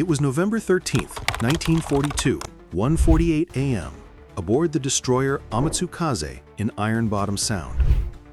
It was November 13th, 1942, 1:48 a.m., aboard the destroyer Amatsukaze in Iron Bottom Sound.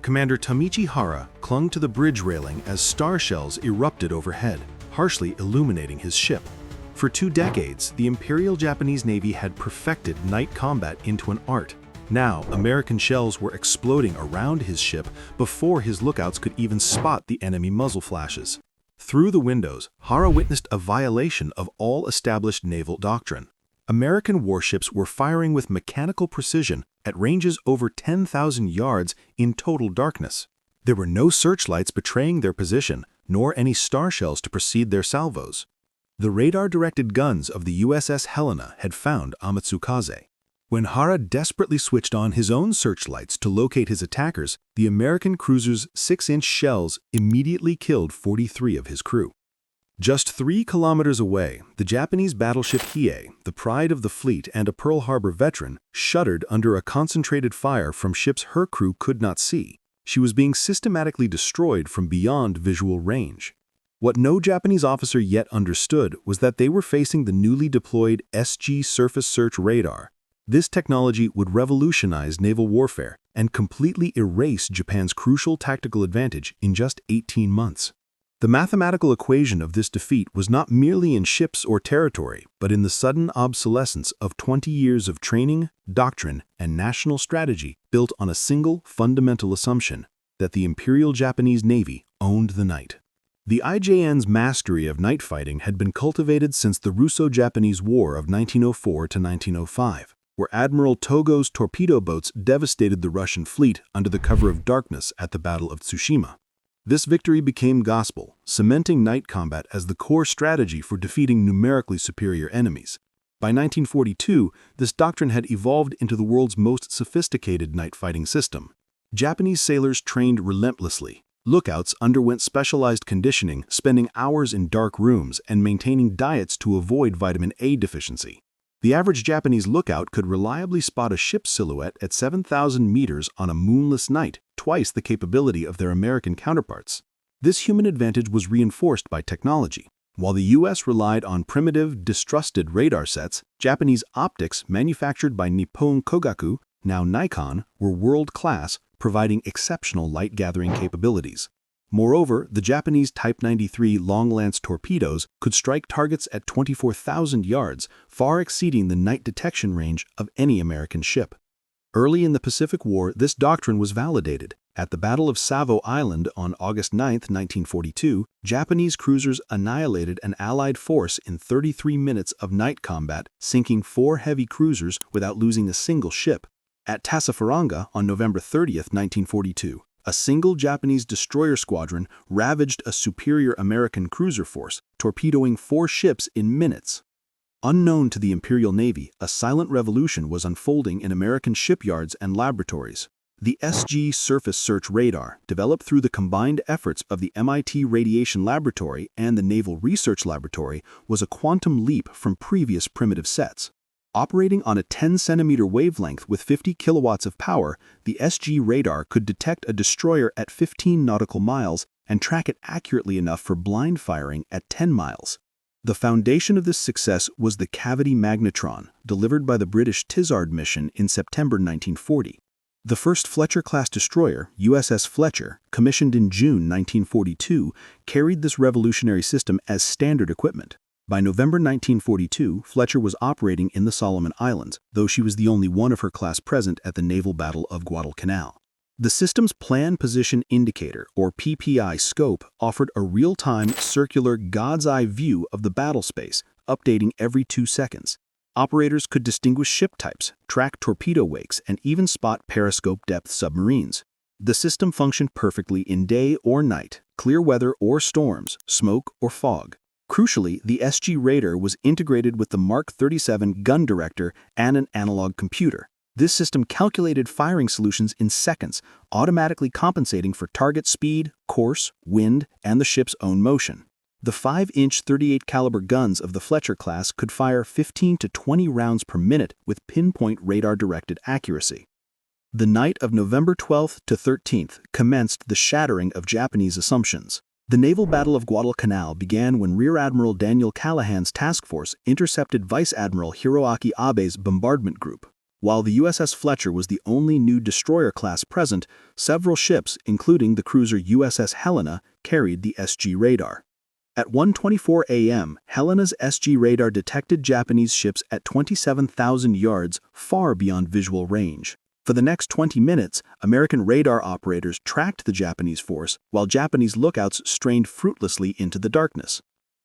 Commander Tamichi Hara clung to the bridge railing as star shells erupted overhead, harshly illuminating his ship. For 2 decades, the Imperial Japanese Navy had perfected night combat into an art. Now, American shells were exploding around his ship before his lookouts could even spot the enemy muzzle flashes. Through the windows, Hara witnessed a violation of all established naval doctrine. American warships were firing with mechanical precision at ranges over 10,000 yards in total darkness. There were no searchlights betraying their position, nor any star shells to precede their salvos. The radar-directed guns of the USS Helena had found Amatsukaze. When Hara desperately switched on his own searchlights to locate his attackers, the American cruiser's 6-inch shells immediately killed 43 of his crew. Just 3 kilometers away, the Japanese battleship Hiei, the pride of the fleet and a Pearl Harbor veteran, shuddered under a concentrated fire from ships her crew could not see. She was being systematically destroyed from beyond visual range. What no Japanese officer yet understood was that they were facing the newly deployed SG surface search radar. This technology would revolutionize naval warfare and completely erase Japan's crucial tactical advantage in just 18 months. The mathematical equation of this defeat was not merely in ships or territory, but in the sudden obsolescence of 20 years of training, doctrine, and national strategy built on a single fundamental assumption that the Imperial Japanese Navy owned the night. The IJN's mastery of night fighting had been cultivated since the Russo-Japanese War of 1904 to 1905. Where Admiral Togo's torpedo boats devastated the Russian fleet under the cover of darkness at the Battle of Tsushima. This victory became gospel, cementing night combat as the core strategy for defeating numerically superior enemies. By 1942, this doctrine had evolved into the world's most sophisticated night fighting system. Japanese sailors trained relentlessly. Lookouts underwent specialized conditioning, spending hours in dark rooms and maintaining diets to avoid vitamin A deficiency. The average Japanese lookout could reliably spot a ship's silhouette at 7,000 meters on a moonless night, twice the capability of their American counterparts. This human advantage was reinforced by technology. While the U.S. relied on primitive, distrusted radar sets, Japanese optics manufactured by Nippon Kogaku, now Nikon, were world-class, providing exceptional light-gathering capabilities. Moreover, the Japanese Type 93 Long Lance Torpedoes could strike targets at 24,000 yards, far exceeding the night detection range of any American ship. Early in the Pacific War, this doctrine was validated. At the Battle of Savo Island on August 9, 1942, Japanese cruisers annihilated an Allied force in 33 minutes of night combat, sinking 4 heavy cruisers without losing a single ship. At Tassafaranga on November 30, 1942, a single Japanese destroyer squadron ravaged a superior American cruiser force, torpedoing 4 ships in minutes. Unknown to the Imperial Navy, a silent revolution was unfolding in American shipyards and laboratories. The SG surface search radar, developed through the combined efforts of the MIT Radiation Laboratory and the Naval Research Laboratory, was a quantum leap from previous primitive sets. Operating on a 10-centimeter wavelength with 50 kilowatts of power, the SG radar could detect a destroyer at 15 nautical miles and track it accurately enough for blind firing at 10 miles. The foundation of this success was the Cavity Magnetron, delivered by the British Tizard Mission in September 1940. The first Fletcher-Class Destroyer, USS Fletcher, commissioned in June 1942, carried this revolutionary system as standard equipment. By November 1942, Fletcher was operating in the Solomon Islands, though she was the only one of her class present at the naval battle of Guadalcanal. The system's Plan Position Indicator, or PPI scope, offered a real-time, circular, God's-eye view of the battle space, updating every 2 seconds. Operators could distinguish ship types, track torpedo wakes, and even spot periscope-depth submarines. The system functioned perfectly in day or night, clear weather or storms, smoke or fog. Crucially, the SG radar was integrated with the Mark 37 gun director and an analog computer. This system calculated firing solutions in seconds, automatically compensating for target speed, course, wind, and the ship's own motion. The 5-inch 38 caliber guns of the Fletcher class could fire 15 to 20 rounds per minute with pinpoint radar-directed accuracy. The night of November 12th to 13th commenced the shattering of Japanese assumptions. The naval battle of Guadalcanal began when Rear Admiral Daniel Callahan's task force intercepted Vice Admiral Hiroaki Abe's bombardment group. While the USS Fletcher was the only new destroyer class present, several ships, including the cruiser USS Helena, carried the SG radar. At 1:24 a.m., Helena's SG radar detected Japanese ships at 27,000 yards, far beyond visual range. For the next 20 minutes, American radar operators tracked the Japanese force, while Japanese lookouts strained fruitlessly into the darkness.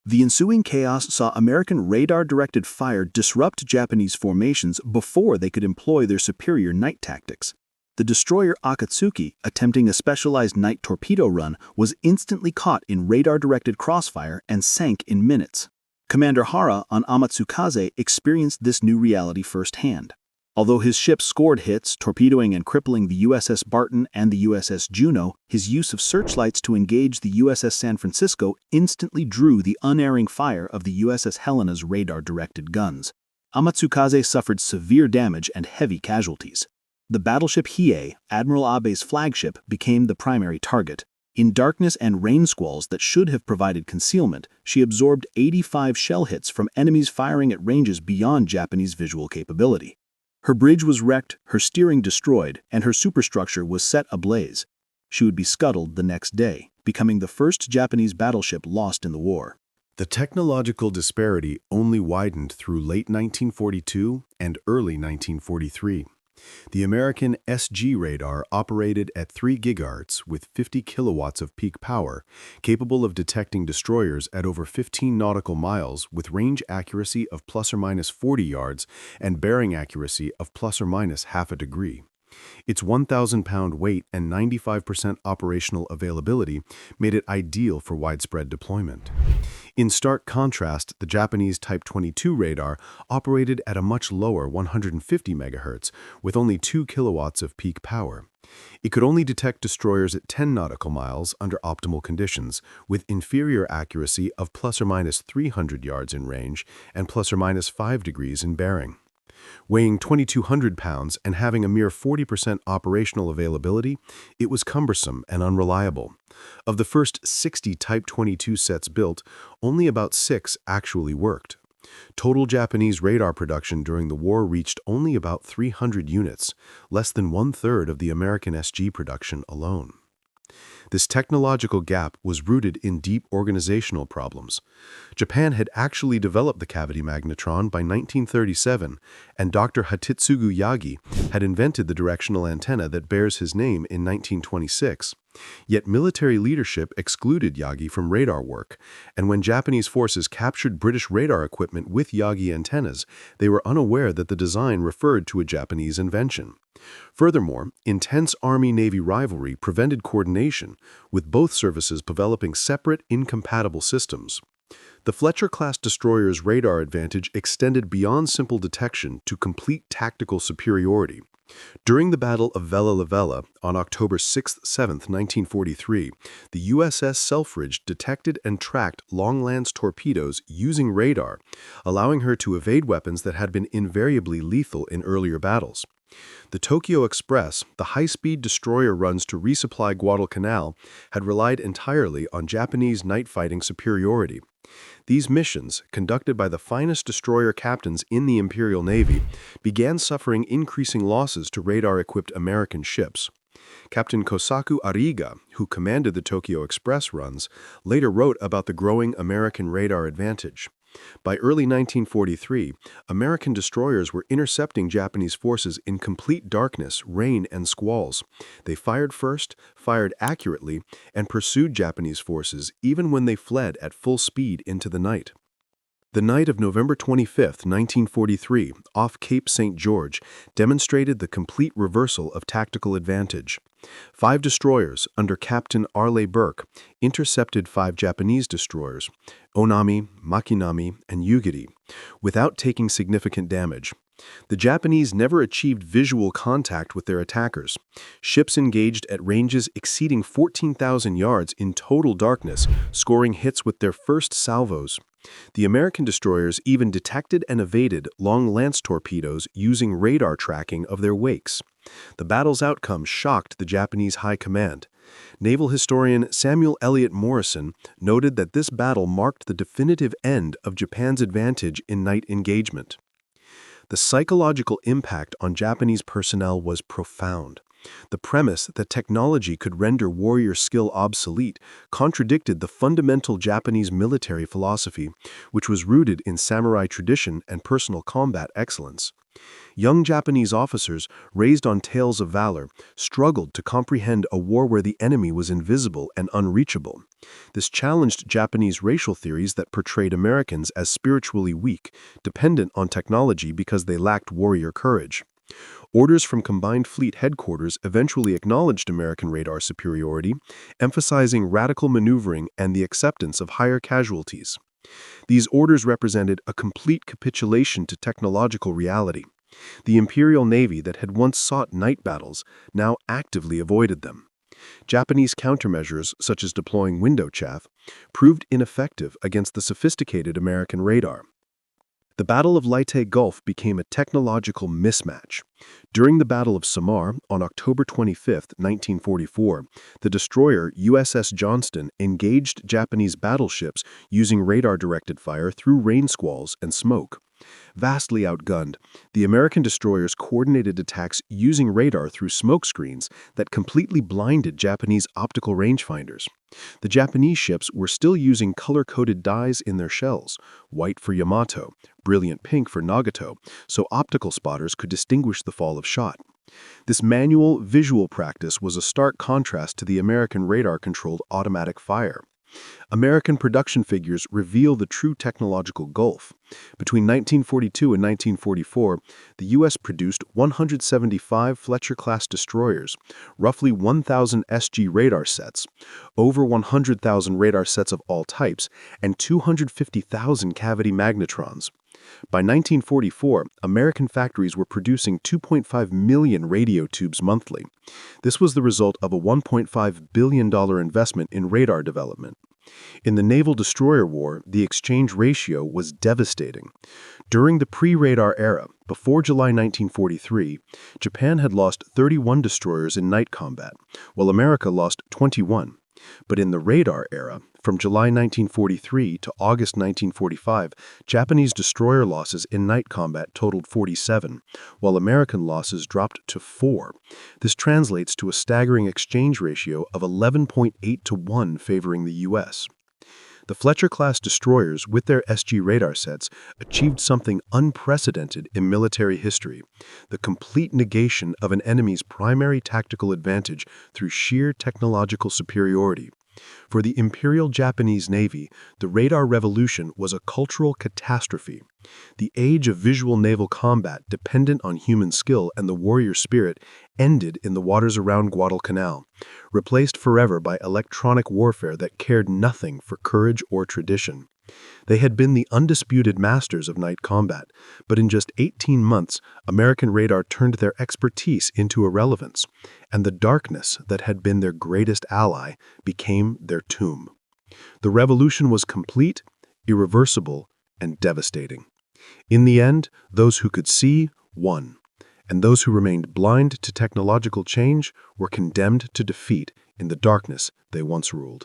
The ensuing chaos saw American radar-directed fire disrupt Japanese formations before they could employ their superior night tactics. The destroyer Akatsuki, attempting a specialized night torpedo run, was instantly caught in radar-directed crossfire and sank in minutes. Commander Hara on Amatsukaze experienced this new reality firsthand. Although his ship scored hits, torpedoing and crippling the USS Barton and the USS Juno, his use of searchlights to engage the USS San Francisco instantly drew the unerring fire of the USS Helena's radar-directed guns. Amatsukaze suffered severe damage and heavy casualties. The battleship Hiei, Admiral Abe's flagship, became the primary target. In darkness and rain squalls that should have provided concealment, she absorbed 85 shell hits from enemies firing at ranges beyond Japanese visual capability. Her bridge was wrecked, her steering destroyed, and her superstructure was set ablaze. She would be scuttled the next day, becoming the first Japanese battleship lost in the war. The technological disparity only widened through late 1942 and early 1943. The American SG radar operated at 3 gigahertz with 50 kilowatts of peak power, capable of detecting destroyers at over 15 nautical miles with range accuracy of plus or minus 40 yards and bearing accuracy of plus or minus half a degree. Its 1,000-pound weight and 95% operational availability made it ideal for widespread deployment. In stark contrast, the Japanese Type 22 radar operated at a much lower 150 MHz with only 2 kilowatts of peak power. It could only detect destroyers at 10 nautical miles under optimal conditions, with inferior accuracy of plus or minus 300 yards in range and plus or minus 5 degrees in bearing. Weighing 2,200 pounds and having a mere 40% operational availability, it was cumbersome and unreliable. Of the first 60 Type 22 sets built, only about 6 actually worked. Total Japanese radar production during the war reached only about 300 units, less than one-third of the American SG production alone. This technological gap was rooted in deep organizational problems. Japan had actually developed the Cavity Magnetron by 1937, and Dr. Hatitsugu Yagi had invented the directional antenna that bears his name in 1926. Yet military leadership excluded Yagi from radar work, and when Japanese forces captured British radar equipment with Yagi antennas, they were unaware that the design referred to a Japanese invention. Furthermore, intense Army-Navy rivalry prevented coordination, with both services developing separate, incompatible systems. The Fletcher-Class Destroyers' radar advantage extended beyond simple detection to complete tactical superiority. During the Battle of Vella Lavella on October 6-7, 1943, the USS Selfridge detected and tracked Long Lance Torpedoes using radar, allowing her to evade weapons that had been invariably lethal in earlier battles. The Tokyo Express, the high-speed destroyer runs to resupply Guadalcanal, had relied entirely on Japanese night-fighting superiority. These missions, conducted by the finest destroyer captains in the Imperial Navy, began suffering increasing losses to radar-equipped American ships. Captain Kosaku Ariga, who commanded the Tokyo Express runs, later wrote about the growing American radar advantage. By early 1943, American destroyers were intercepting Japanese forces in complete darkness, rain, and squalls. They fired first, fired accurately, and pursued Japanese forces even when they fled at full speed into the night. The night of November 25, 1943, off Cape St. George, demonstrated the complete reversal of tactical advantage. 5 destroyers, under Captain Arleigh Burke, intercepted 5 Japanese destroyers, Onami, Makinami, and Yugiri, without taking significant damage. The Japanese never achieved visual contact with their attackers. Ships engaged at ranges exceeding 14,000 yards in total darkness, scoring hits with their first salvos. The American destroyers even detected and evaded Long Lance torpedoes using radar tracking of their wakes. The battle's outcome shocked the Japanese high command. Naval historian Samuel Eliot Morison noted that this battle marked the definitive end of Japan's advantage in night engagement. The psychological impact on Japanese personnel was profound. The premise that technology could render warrior skill obsolete contradicted the fundamental Japanese military philosophy, which was rooted in samurai tradition and personal combat excellence. Young Japanese officers, raised on tales of valor, struggled to comprehend a war where the enemy was invisible and unreachable. This challenged Japanese racial theories that portrayed Americans as spiritually weak, dependent on technology because they lacked warrior courage. Orders from Combined Fleet Headquarters eventually acknowledged American radar superiority, emphasizing radical maneuvering and the acceptance of higher casualties. These orders represented a complete capitulation to technological reality. The Imperial Navy that had once sought night battles now actively avoided them. Japanese countermeasures, such as deploying window chaff, proved ineffective against the sophisticated American radar. The Battle of Leyte Gulf became a technological mismatch. During the Battle of Samar on October 25, 1944, the destroyer USS Johnston engaged Japanese battleships using radar-directed fire through rain squalls and smoke. Vastly outgunned, the American destroyers coordinated attacks using radar through smoke screens that completely blinded Japanese optical rangefinders. The Japanese ships were still using color-coded dyes in their shells, white for Yamato, brilliant pink for Nagato, so optical spotters could distinguish the fall of shot. This manual, visual practice was a stark contrast to the American radar-controlled automatic fire. American production figures reveal the true technological gulf. Between 1942 and 1944, the U.S. produced 175 Fletcher-Class Destroyers, roughly 1,000 SG radar sets, over 100,000 radar sets of all types, and 250,000 Cavity Magnetrons. By 1944, American factories were producing 2.5 million radio tubes monthly. This was the result of a $1.5 billion investment in radar development. In the Naval Destroyer War, the exchange ratio was devastating. During the pre-radar era, before July 1943, Japan had lost 31 destroyers in night combat, while America lost 21. But in the radar era, from July 1943 to August 1945, Japanese destroyer losses in night combat totaled 47, while American losses dropped to 4. This translates to a staggering exchange ratio of 11.8 to 1 favoring the U.S. The Fletcher-Class Destroyers, with their SG radar sets, achieved something unprecedented in military history: the complete negation of an enemy's primary tactical advantage through sheer technological superiority. For the Imperial Japanese Navy, the radar revolution was a cultural catastrophe. The age of visual naval combat dependent on human skill and the warrior spirit ended in the waters around Guadalcanal, replaced forever by electronic warfare that cared nothing for courage or tradition. They had been the undisputed masters of night combat, but in just 18 months, American radar turned their expertise into irrelevance, and the darkness that had been their greatest ally became their tomb. The revolution was complete, irreversible, and devastating. In the end, those who could see won, and those who remained blind to technological change were condemned to defeat in the darkness they once ruled.